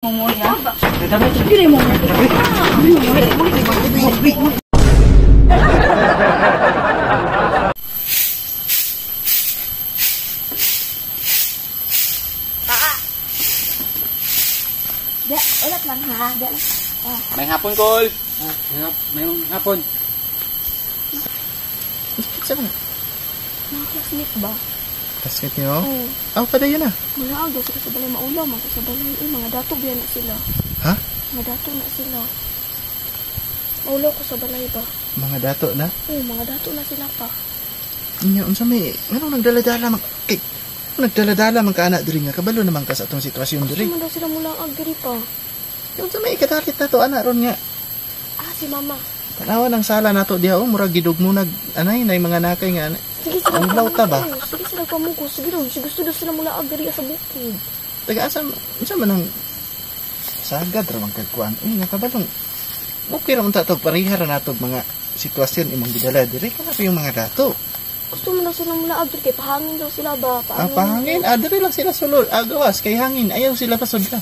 Memoria. Gini mo. Dek, ulat lang ha. Dek. May hapon, Col. May hapon. Saan na? Mga classmate ba? Basket niyo? Oo. Oh, pada yun ah. Mga agaw sila sa balay maulaw. Mga sa balay. Mga dato biya na sila. Ha? Mga dato na sila. Maulaw ko sa balay ba? Mga dato na? Oo, mga dato na sila pa. Inyo, unsa may, ano nagdala-dala man, nagdala-dala man ka anak diri nga, kabalo naman ka sa atong sitwasyon diri. Sino daw sila mula agri pa? Unsa may katalit na to, anak ron nga. Si mama. Tanawan ang sala nato diha, murag gidug mo anay, nay mga nakay nga, Sige sila. ang lawta ba? Sige sila pamugos. Sige daw. Sige gusto daw sila mula agri sa bukid. Taga unsa man ang sagad ra man kagkuan. Nga kabalong, okay ra man tato, parihara nato mga sitwasyon imong gidala diri, kana pa yung mga dato. Gusto mo daw sila mula agri kay pahangin daw sila ba? Pahangin, diri lang sila sulod, gawas, kay hangin, ayaw sila pasod ka.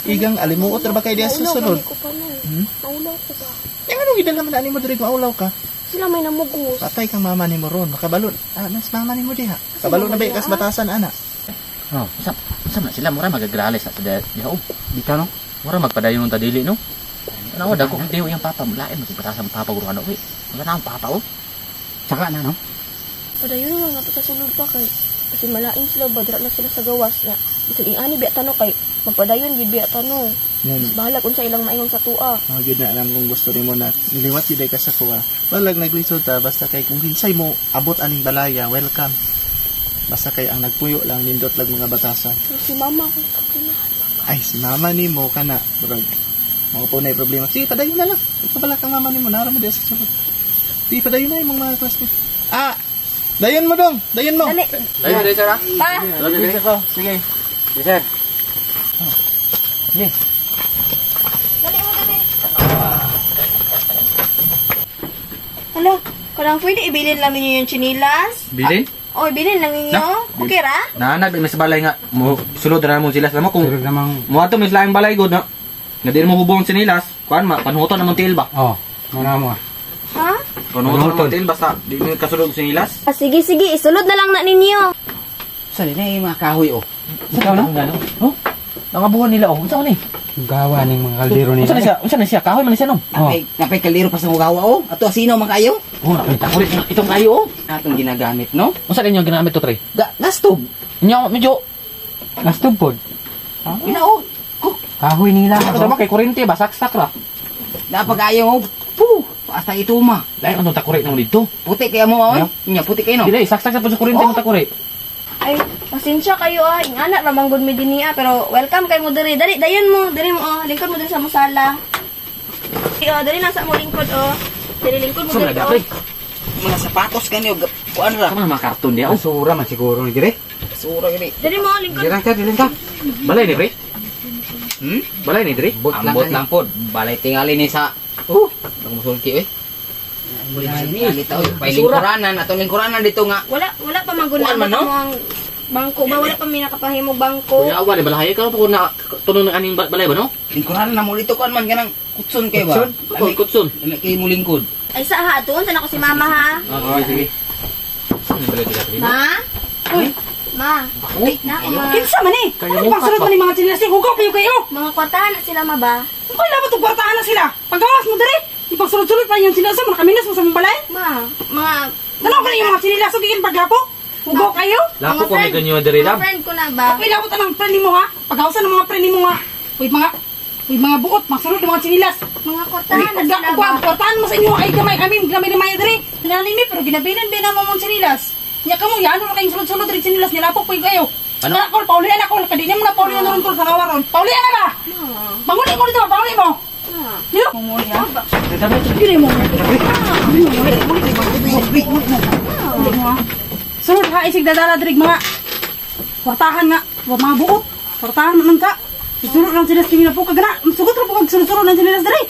Igang alimuot ra ba kay diya sa sulod? Maulaw ko pa nun. Maulaw ko ba? Yang ano gidala man ani mo diri maulaw ka? Sila may namugos. Patay kang mama ni mo ron, makabalon. Mas mama ni mo diha. Kabalon na ba ikas batasan ana? Oh, sama sila mura magagralis sa diha. Dito no. Mura magpadayon ta dili no. Ano daw ko diyo yung papa mulain magpatasan papa guro ano wi. Wala na ang papa oh. Saka na no. Padayon na nga sa sulod pa kay kasi malain sila ba dira na sila sa gawas nga. Bisan ingani biya tanong kay magpadayon gid biya tanong. Yan. Bahala kun sa ilang maingon sa tua. Gid na lang kung gusto nimo na niliwat gid ka sa kuha. Balag nagresulta basta kay kung hinsay mo abot aning balaya, welcome. Basta kay ang nagpuyo lang nindot lang mga batasan. So, si mama ko kapinahan ba? Ay si mama nimo kana, bro. Mga po na problema. Sige, padayon na lang. Ito pala kang mama nimo, nara mo diya sa sulod. Sige, padayon na yung mga classmates. Dayon mo dong, dayon mo. Dali. Dali sir. Pa. Dali ko. Sige. Sige sir. Sige. Dali mo dali. Hello, kurang pwede ibilin lang ninyo yung chinilas? Bilin? O, ibilin lang ninyo? Okay ra? Naanag may sa balay nga mo sulod na mo sila mo kung mo ato may laing balay gud no. Nga di mo hubong sinilas, kuan panhuton na mo til ba? Oh, mana mo. Ha? Panhuton na mo til basta di mo kasulod sinilas. Sige, sige. Isulod na lang na ninyo. Sali na yung mga kahoy oh. Ikaw no? Oh. Nangabuhan nila oh. Unsa ni? Gawa ning mga kaldero nila. Unsa na siya? Kahoy man siya no? Napay kaldero pa sa gawa oh. Ato asino man kayo? Oh, nakita ko rin itong kayo oh. Atong ginagamit no? Unsa din yung ginamit to tre? Gastob. Inyo medyo Gastob pod. ina oh. Kahoy nila. Ako naman kay kurente ba saksak ra. Napag ayo oh. Puh, basta ito ma. Lain anong takuri nang dito. Puti kaya mo oh. Nya puti kayo no. Dili saksak sa kurente mo takuri. Ay, pasensya kayo ah. Yung anak ramang good me din niya. Pero welcome kayo mo diri. Dali, dayon mo. Dali mo oh. Lingkod mo diri sa musala. Dali na sa mo lingkod oh. Dali lingkod mo diri oh. Mga sapatos kanyo kuan ra. Ano mga karton dia oh. Sura man siguro ni dire. Sura gani. Dali mo lingkod. Dilang ka. Balay ni pre. Balay ni dire. Ambot lang pod. Balay tingali ni sa ang musulti eh. May lingkuranan, atong lingkuranan dito nga. Wala pa maguna Kuan man, no? ang bangko ba? Wala pa may nakapahimog bangko. Kuya awa ni balay ka po na tunon ng aning balay ba no? Lingkuranan na mo dito kuan man ganang kutson kay ba? Kutson. Lami kay mo lingkod. Ay sa ha, tuon sa ko si mama ha. Sige. Ano balay dito pre? Ma? Uy, ma. Wait na ako ma. Kinsa man eh? Ano bang sunod man yung mga chinelas? Hugaw kayo. Mga kwartahan na sila ma ba? Kung kailan ba itong kwartahan na sila? Paggawas mo dali. Ipang sunod-sunod pa yung chinelas mo. Nakaminas mo sa balay. Ma, mga... Dalaw ka na yung mga chinelas. Bigyan paglapo. Hugaw kayo. Lapo ko may ganyo dire Mga dam. friend ko na ba? Pilawot ang friend mo ha. Paggawasan ng mga friend mo ha. Uy mga buot. Masunod ng mga chinelas. Mga kwartahan na sila ba? Kwartahan mo sa inyo. Ay gamay ni Maya dali. Nananimi pero ginabilin na mo mga chinelas. Nya kamo yan mo kayong sunod-sunod rin chinelas. Nilapok po kayo. Ano? Ako, paulian ako. Kadili mo na paulian na rin ko sa kawaron. Paulian na ba? Panguli mo dito. Pauli mo. Yo. Gini mo. Sunod ha, isig dadala dirig mga kwartahan nga, mga buot. Kwartahan naman ka. Susunod lang sila sa kinila po kagana. Sugot ra po kag sunod-sunod lang sila diri.